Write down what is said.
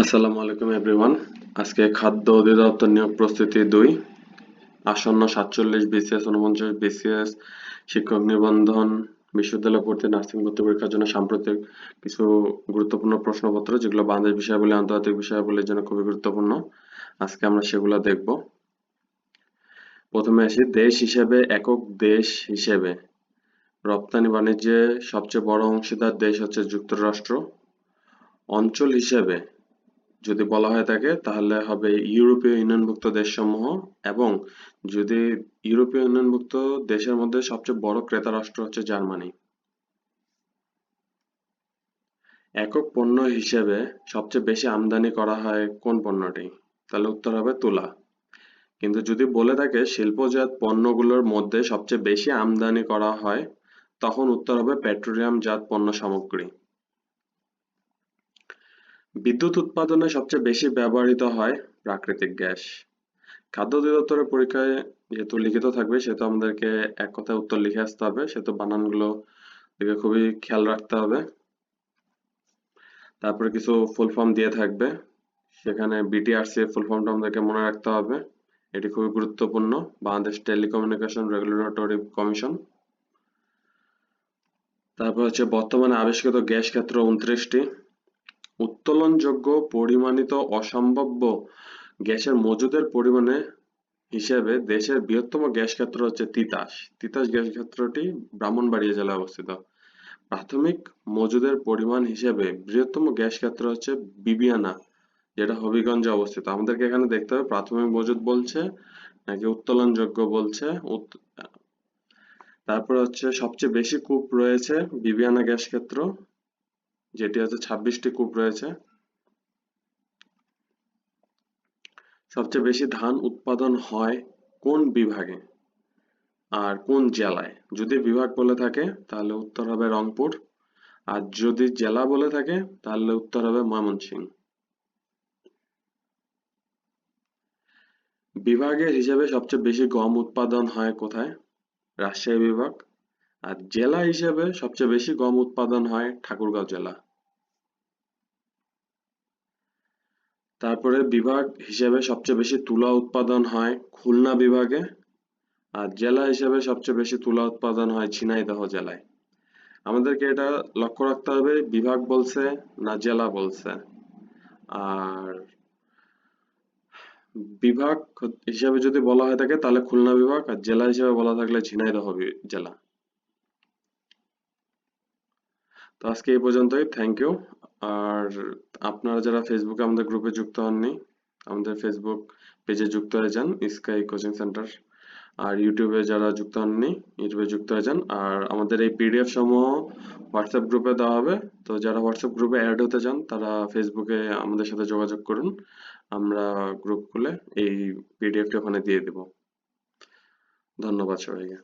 আসসালামু আলাইকুম এভরিওয়ান। আজকে খাদ্য অধিদপ্তর নিয়োগ প্রস্তুতি 2 আসন্ন 47 বিসিএস 49 বিসিএস শিক্ষক নিবন্ধন বিশ্ববিদ্যালয় ভর্তি নার্সিং ভর্তি পরীক্ষার জন্য সাম্প্রতিক কিছু গুরুত্বপূর্ণ প্রশ্নপত্র যেগুলো বাংলাদেশ বিষয়াবলী আন্তর্জাতিক বিষয়াবলীর জন্য খুবই গুরুত্বপূর্ণ। আজকে আমরা সেগুলো দেখব। প্রথমে আসি দেশ হিসেবে, একক দেশ হিসেবে রপ্তানি বাণিজ্যে সবচেয়ে বড় অংশীদার দেশ হচ্ছে যুক্তরাষ্ট্র। অঞ্চল হিসেবে যদি বলা হয়ে থাকে তাহলে হবে ইউরোপীয় ইউনিয়নভুক্ত দেশসমূহ, এবং যদি ইউরোপীয় ইউনিয়নভুক্ত দেশের মধ্যে সবচেয়ে বড় ক্রেতা রাষ্ট্র হচ্ছে জার্মানি। একক পণ্য হিসেবে সবচেয়ে বেশি আমদানি করা হয় কোন পণ্যটি? তাহলে উত্তর হবে তুলা। কিন্তু যদি বলে থাকে শিল্পজাত পণ্যগুলোর মধ্যে সবচেয়ে বেশি আমদানি করা হয়, তখন উত্তর হবে পেট্রোলিয়ামজাত পণ্য সামগ্রী। বিদ্যুৎ উৎপাদনে সবচেয়ে বেশি ব্যবহৃত হয় প্রাকৃতিক গ্যাস। খাদ্য অধিদপ্তরের পরীক্ষায় যেহেতু লিখিত থাকবে সেহেতু আমাদেরকে এক কথায় উত্তর লিখে আসতে হবে, সেহেতু বানানগুলো দিকে খুবই খেয়াল রাখতে হবে। তারপরে কিছু ফুল ফর্ম দিয়ে থাকবে, সেখানে বিটিআরসি ফুল ফর্মটা আমাদেরকে মনে রাখতে হবে, এটি খুবই গুরুত্বপূর্ণ। Bangladesh telecommunication regulatory commission. তারপর হচ্ছে বর্তমানে আবিষ্কৃত গ্যাস ক্ষেত্র 29টি। উত্তোলনযোগ্য পরিমাণিত অসম্ভাব্য গ্যাসের মজুদের পরিমাণে হিসেবে দেশের বৃহত্তম গ্যাস ক্ষেত্র হচ্ছে তিতাস। তিতাস গ্যাস ক্ষেত্রটি ব্রাহ্মণবাড়িয়া জেলায় অবস্থিত। প্রাথমিক মজুদের পরিমাণ হিসেবে বৃহত্তম গ্যাস ক্ষেত্র হচ্ছে বিবিয়ানা, যেটা হবিগঞ্জে অবস্থিত। আমাদেরকে এখানে দেখতে হবে প্রাথমিক মজুদ বলছে নাকি উত্তোলনযোগ্য বলছে। তারপর হচ্ছে সবচেয়ে বেশি কূপ রয়েছে বিবিয়ানা গ্যাস ক্ষেত্র, যেটি হচ্ছে 26টি কূপ রয়েছে। সবচেয়ে বেশি ধান উৎপাদন হয় কোন বিভাগে আর কোন জেলায়? যদি বিভাগ বলে থাকে তাহলে উত্তর হবে রংপুর, আর যদি জেলা বলে থাকে তাহলে উত্তর হবে ময়মনসিংহ। বিভাগের হিসেবে সবচেয়ে বেশি গম উৎপাদন হয় কোথায়? রাজশাহী বিভাগ। আর জেলা হিসেবে সবচেয়ে বেশি গম উৎপাদন হয় ঠাকুরগাঁও জেলা। তারপরে বিভাগ হিসেবে সবচেয়ে বেশি তুলা উৎপাদন হয় খুলনা বিভাগে, আর জেলা হিসেবে সবচেয়ে বেশি তুলা উৎপাদন হয় ঝিনাইদহ জেলায়। আমাদেরকে এটা লক্ষ্য রাখতে হবে বিভাগ বলছে না জেলা বলছে। আর বিভাগ হিসাবে যদি বলা হয়ে থাকে তাহলে খুলনা বিভাগ, আর জেলা হিসেবে বলা থাকলে ঝিনাইদহ জেলা। তো আজকে এই পর্যন্তই, থ্যাংক ইউ। আর আপনারা যারা ফেসবুকে আমাদের গ্রুপে যুক্ত হননি, আমাদের ফেসবুক পেজে যুক্ত হয়ে যান, স্কাই কোচিং সেন্টার। আর ইউটিউবে যারা যুক্ত হননি, ইউটিউবে যুক্ত হয়ে যান। আর আমাদের এই পিডিএফ সমূহ হোয়াটসঅ্যাপ গ্রুপে দেওয়া হবে, তো যারা হোয়াটসঅ্যাপ গ্রুপে অ্যাড হতে চান তারা ফেসবুকে আমাদের সাথে যোগাযোগ করুন, আমরা গ্রুপ খুলে এই পিডিএফটি ওখানে দিয়ে দেব। ধন্যবাদ সবাইকে।